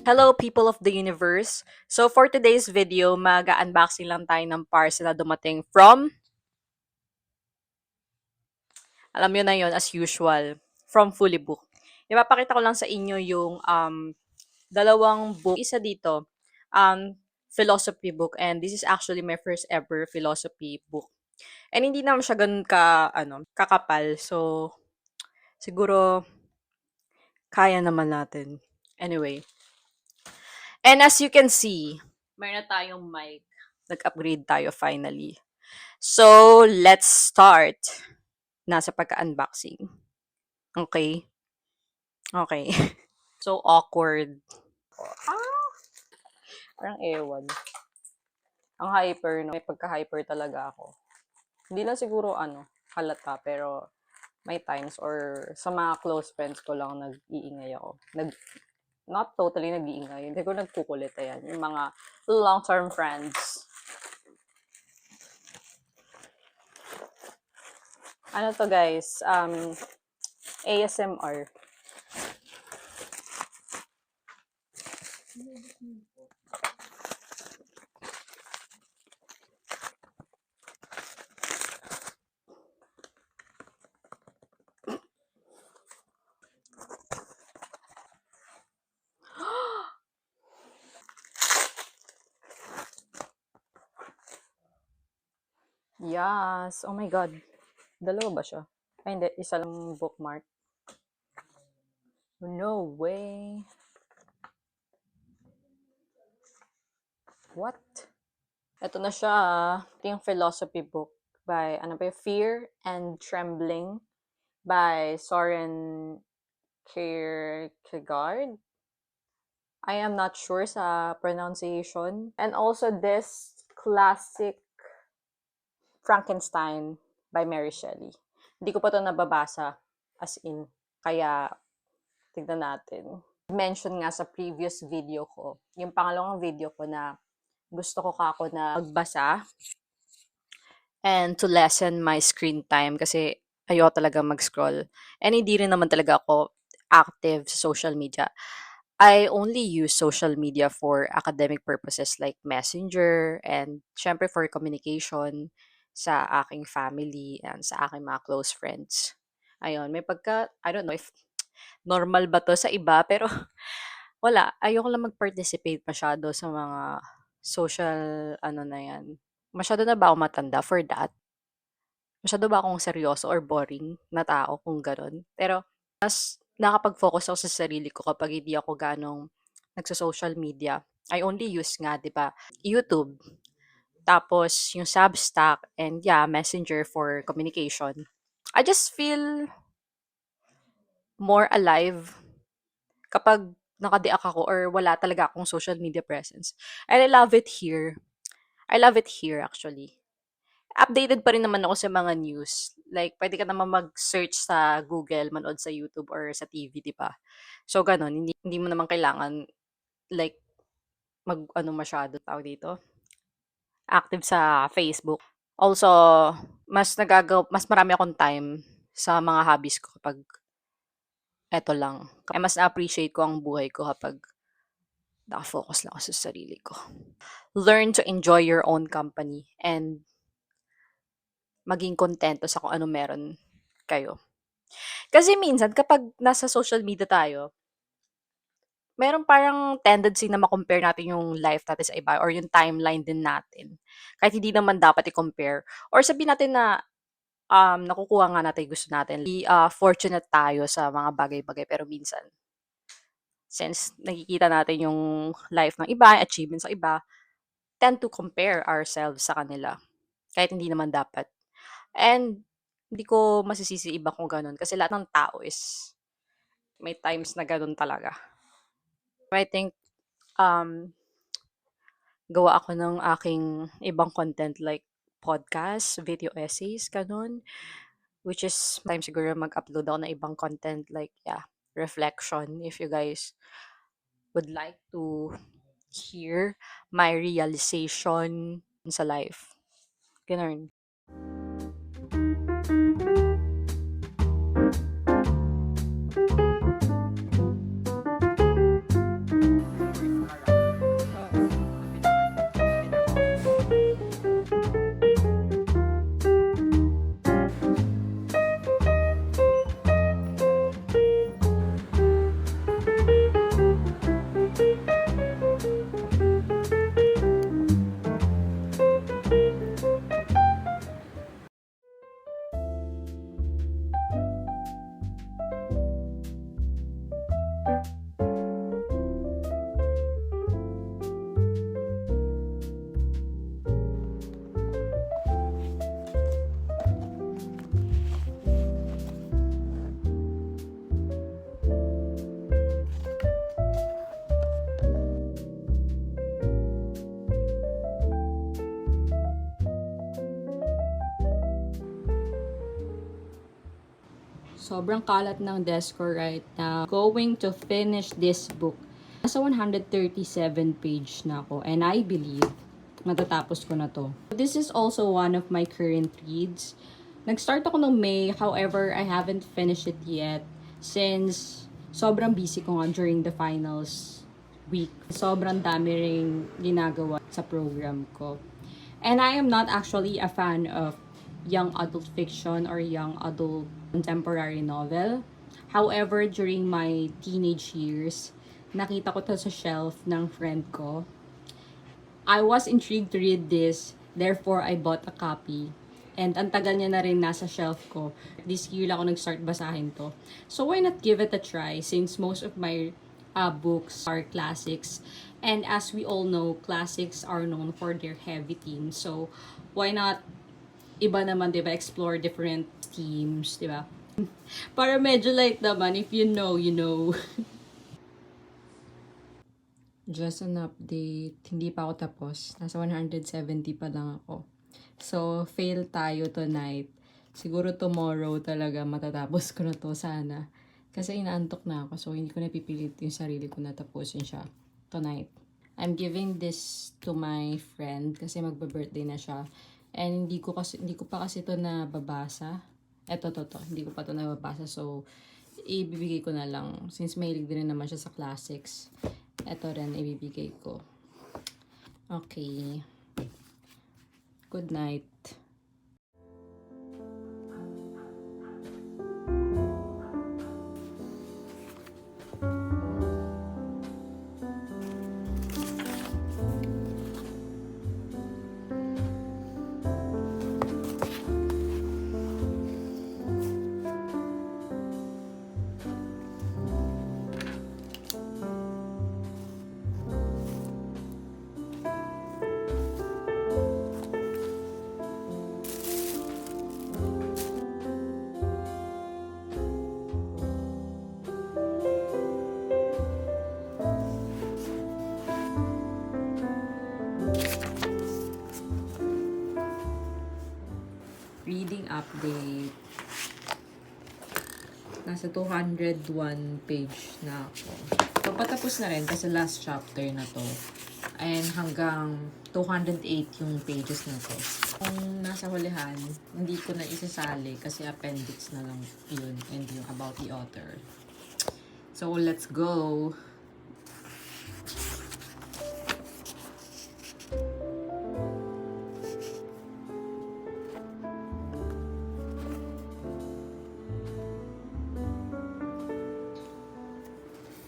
Hello, people of the universe. So for today's video, mag-unboxing lang tayo ng parcel na dumating from, alam nyo na yon as usual, from Fully Book. Ipapakita ko lang sa inyo yung dalawang book. Isa dito, philosophy book. And this is actually my first ever philosophy book. And hindi naman siya ganun kakapal. So, siguro, kaya naman natin. Anyway. And as you can see, mayroon na tayong mic. Nag-upgrade tayo finally. So, let's start. Nasa pagka-unboxing. Okay? Okay. So awkward. Parang ewan. Ang hyper, no? May pagka-hyper talaga ako. Hindi lang siguro, halata, pero may times or sa mga close friends ko lang nag-iingay ako. Not totally nag-iingay. Hindi ko nagkukulit, ayan. Yung mga long-term friends. Ano to, guys? ASMR. Yes. Oh my God. Dalawa ba siya? Ay, hindi. Isa lang bookmark. No way. What? Ito na siya. Ito yung philosophy book by, Fear and Trembling by Soren Kierkegaard. I am not sure sa pronunciation. And also this classic Frankenstein by Mary Shelley. Hindi ko pa ito nababasa as in. Kaya, tignan natin. Mention nga sa previous video ko, yung pangalawang video ko na gusto ko kako na magbasa and to lessen my screen time kasi ayoko talaga mag-scroll. And hindi rin naman talaga ako active sa social media. I only use social media for academic purposes like Messenger and syempre for communication sa aking family and sa aking mga close friends. Ayun, may I don't know if normal ba to sa iba, pero wala, ayoko lang mag-participate masyado sa mga social, na yan. Masyado na ba ako matanda for that? Masyado ba akong seryoso or boring na tao kung gano'n? Pero mas nakapag-focus ako sa sarili ko kapag hindi ako ganong nagso-social media. I only use nga, 'di ba, YouTube, tapos yung Substack, and yeah, Messenger for communication. I just feel more alive kapag nakadiak ako or wala talaga akong social media presence. And I love it here. I love it here actually. Updated pa rin naman ako sa mga news. Like, pwede ka naman mag-search sa Google, manood sa YouTube or sa TV, di ba? So, ganun. Hindi mo naman kailangan, like, masyado, tawag dito, active sa Facebook. Also, mas marami akong time sa mga hobbies ko kapag eto lang. Kaya mas na-appreciate ko ang buhay ko kapag nakafocus lang ako sa sarili ko. Learn to enjoy your own company and maging kontento sa kung ano meron kayo. Kasi minsan kapag nasa social media tayo, meron parang tendency na ma-compare natin yung life natin sa iba or yung timeline din natin. Kahit hindi naman dapat i-compare. Or sabihin natin na nakukuha nga natin yung gusto natin. Fortunate tayo sa mga bagay-bagay pero minsan since nakikita natin yung life ng iba, achievements ng iba, tend to compare ourselves sa kanila. Kahit hindi naman dapat. And hindi ko masisisi iba kung ganun kasi lahat ng tao is may times na ganun talaga. I think gawa ako ng aking ibang content like podcast, video essays, ganun. Which is time siguro mag-upload ako ng ibang content like, yeah, reflection. If you guys would like to hear my realization sa life. Ganun. Sobrang kalat ng desk ko right now. Going to finish this book. Nasa 137 page na ako. And I believe matatapos ko na to. This is also one of my current reads. Nag-start ako noong May. However, I haven't finished it yet. Since sobrang busy ko nga during the finals week. Sobrang dami ring ginagawa sa program ko. And I am not actually a fan of young adult fiction or young adult contemporary novel. However, during my teenage years, nakita ko to sa shelf ng friend ko. I was intrigued to read this, therefore I bought a copy. And ang tagal niya na rin nasa shelf ko. This year lang ako nag-start basahin to. So why not give it a try since most of my books are classics. And as we all know, classics are known for their heavy themes. So why not iba naman, di ba, explore different themes, di ba? Para medyo light naman, if you know, you know. Just an update, hindi pa ako tapos. Nasa 170 pa lang ako. So, fail tayo tonight. Siguro tomorrow talaga matatapos ko na to sana. Kasi inaantok na ako, so hindi ko napipilit yung sarili ko na tapusin siya tonight. I'm giving this to my friend kasi magba-birthday na siya. And hindi ko pa kasi to nababasa. Eto to. Hindi ko pa to nababasa. So, ibibigay ko na lang. Since mahilig din naman siya sa classics. Eto rin, ibibigay ko. Okay. Good night. Reading update. Nasa 201 page na ako. So, patapos na rin kasi last chapter na to. And hanggang 208 yung pages na to. Kung nasa hulihan, hindi ko na isasali kasi appendix na lang yun and yung about the author. So, let's go!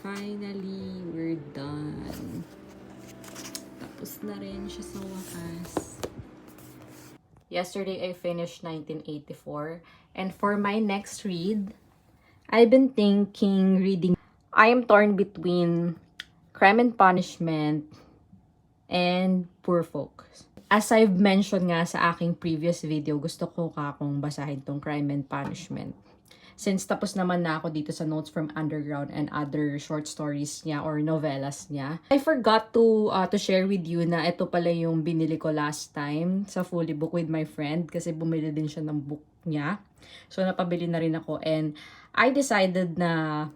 Finally, we're done. Tapos na rin siya sa wakas. Yesterday, I finished 1984. And for my next read, I've been thinking reading. I am torn between Crime and Punishment and Poor Folks. As I've mentioned nga sa aking previous video, gusto ko kakong basahin tong Crime and Punishment. Since tapos naman na ako dito sa Notes from Underground and other short stories niya or novelas niya. I forgot to share with you na ito pala yung binili ko last time sa Fully Book with my friend kasi bumili din siya ng book niya. So napabili na rin ako and I decided na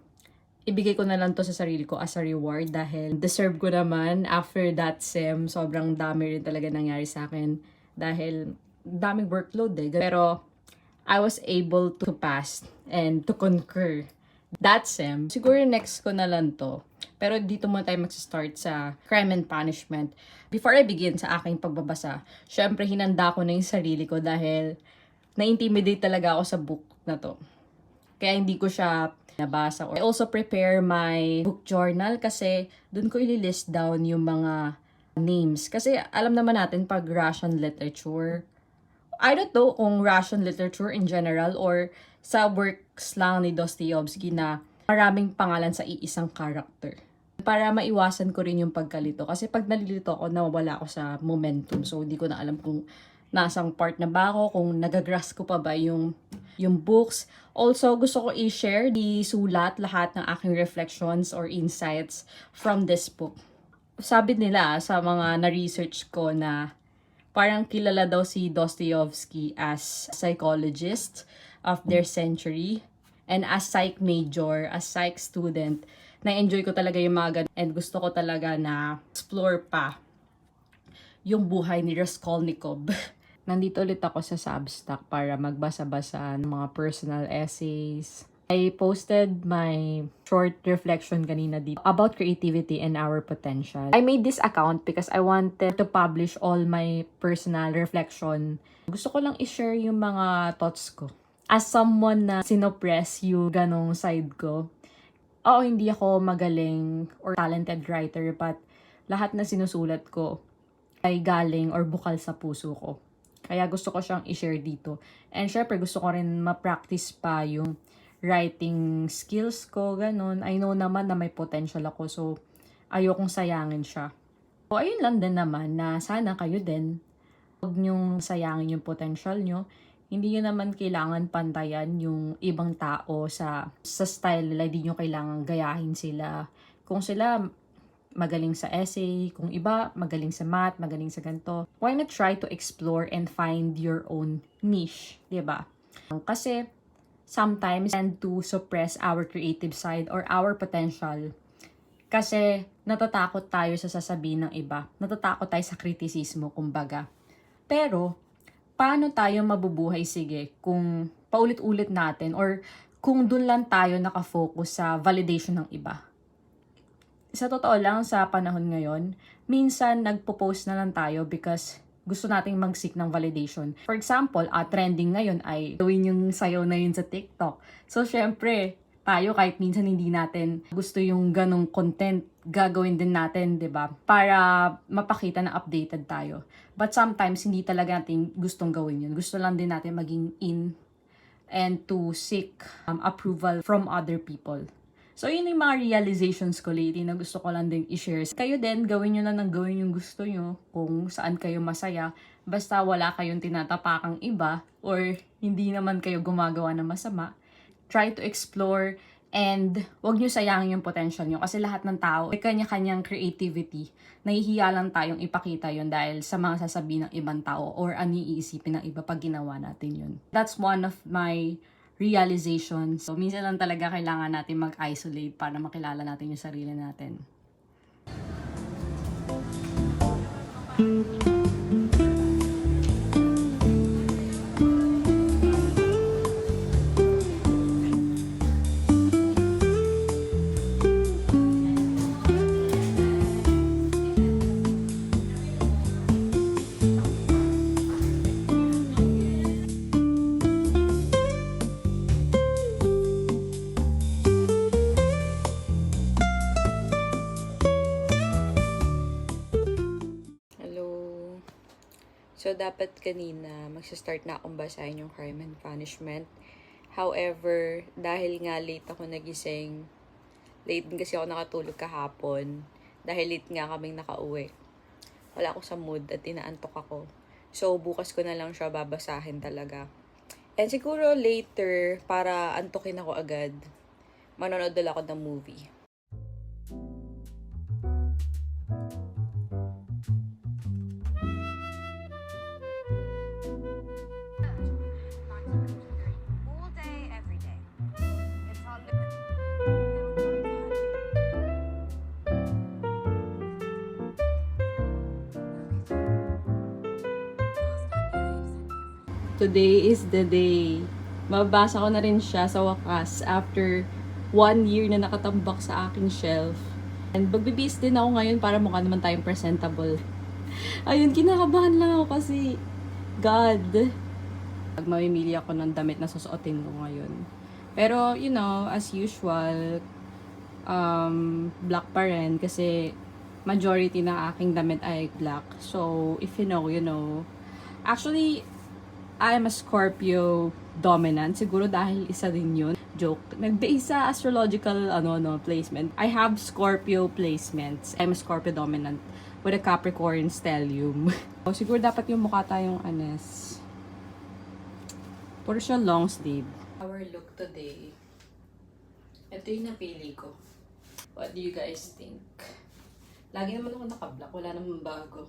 ibigay ko na lang to sa sarili ko as a reward dahil deserve ko naman after that sem. Sobrang dami rin talaga nangyari sa akin dahil daming workload eh. Pero I was able to pass and to concur that sem. Siguro next ko na lang to. Pero dito muna tayo mag-start sa Crime and Punishment. Before I begin sa aking pagbabasa, syempre hinanda ko na yung sarili ko dahil na-intimidate talaga ako sa book na to. Kaya hindi ko siya nabasa. I also prepare my book journal kasi dun ko ililist down yung mga names. Kasi alam naman natin pag Russian literature, I don't know kung Russian literature in general or sa works lang ni Dostoyevsky na maraming pangalan sa iisang character. Para maiwasan ko rin yung pagkalito. Kasi pag nalilito ako, nawawala ako sa momentum. So, hindi ko na alam kung nasang part na ba ako, kung nagagrasp ko pa ba yung books. Also, gusto ko i-share, sulat lahat ng aking reflections or insights from this book. Sabi nila sa mga na-research ko na parang kilala daw si Dostoyevsky as psychologist of their century. And as psych major, as psych student, na-enjoy ko talaga yung mga ganun. And gusto ko talaga na explore pa yung buhay ni Raskolnikov. Nandito ulit ako sa Substack para magbasa-basa ng mga personal essays. I posted my short reflection kanina dito about creativity and our potential. I made this account because I wanted to publish all my personal reflection. Gusto ko lang i-share yung mga thoughts ko. As someone na sinopress yung ganong side ko, oo, hindi ako magaling or talented writer, but lahat na sinusulat ko ay galing or bukal sa puso ko. Kaya gusto ko siyang i-share dito. And syempre, gusto ko rin ma-practice pa yung writing skills ko, ganun. I know naman na may potential ako, so ayokong sayangin siya. So, ayun lang din naman na sana kayo din, huwag niyong sayangin yung potential niyo. Hindi nyo naman kailangan pantayan yung ibang tao sa style nila. Hindi nyo kailangan gayahin sila. Kung sila magaling sa essay, kung iba magaling sa math, magaling sa ganito, why not try to explore and find your own niche, diba? Kasi sometimes tend to suppress our creative side or our potential. Kasi natatakot tayo sa sasabihin ng iba. Natatakot tayo sa kritisismo, kumbaga. Pero, paano tayo mabubuhay, sige, kung paulit-ulit natin or kung dun lang tayo nakafocus sa validation ng iba? Sa totoo lang, sa panahon ngayon, minsan nagpo-post na lang tayo because gusto nating mag-seek ng validation. For example, trending ngayon ay gawin yung sayaw na yun sa TikTok. So, syempre, tayo kahit minsan hindi natin gusto yung ganong content, gagawin din natin, 'di ba? Para mapakita na updated tayo. But sometimes, hindi talaga natin gustong gawin yun. Gusto lang din natin maging in and to seek approval from other people. So, yun yung mga realizations ko lately na gusto ko lang din i-share. Kayo din, gawin nyo lang ng gawin yung gusto nyo kung saan kayo masaya. Basta wala kayong tinatapakang iba or hindi naman kayo gumagawa ng masama. Try to explore and wag nyo sayangin yung potential nyo. Kasi lahat ng tao, may kanya-kanyang creativity. Nahihiya lang tayong ipakita yun dahil sa mga sasabihin ng ibang tao or ano iisipin ng iba pag ginawa natin yun. That's one of my realization. So, minsan lang talaga kailangan natin mag-isolate para makilala natin yung sarili natin. So, dapat kanina, magsa-start na akong basahin yung Crime and Punishment. However, dahil nga late ako nagising, late din kasi ako nakatulog kahapon, dahil late nga kaming nakauwi. Wala ako sa mood at inaantok ako. So, bukas ko na lang siya babasahin talaga. And siguro later, para antokin ako agad, manonood ulit ako ng movie. Today is the day. Mababasa ko na rin siya sa wakas after 1 year na nakatambak sa aking shelf. And magbibis din ako ngayon para mukha naman tayong presentable. Ayun, kinakabahan lang ako kasi God. Mamimili ako ng damit na susuotin ko ngayon. Pero, you know, as usual, black pa rin kasi majority ng aking damit ay black. So, if you know, you know. Actually, I'm a Scorpio dominant. Siguro dahil isa din yun. Joke. Nag-base sa astrological placement. I have Scorpio placements. I'm a Scorpio dominant with a Capricorn stellium. So, siguro dapat yung mukha tayong anes. Puro siya long sleeve. Our look today. Ito yung napili ko. What do you guys think? Lagi naman ako naka-black. Wala namang bago.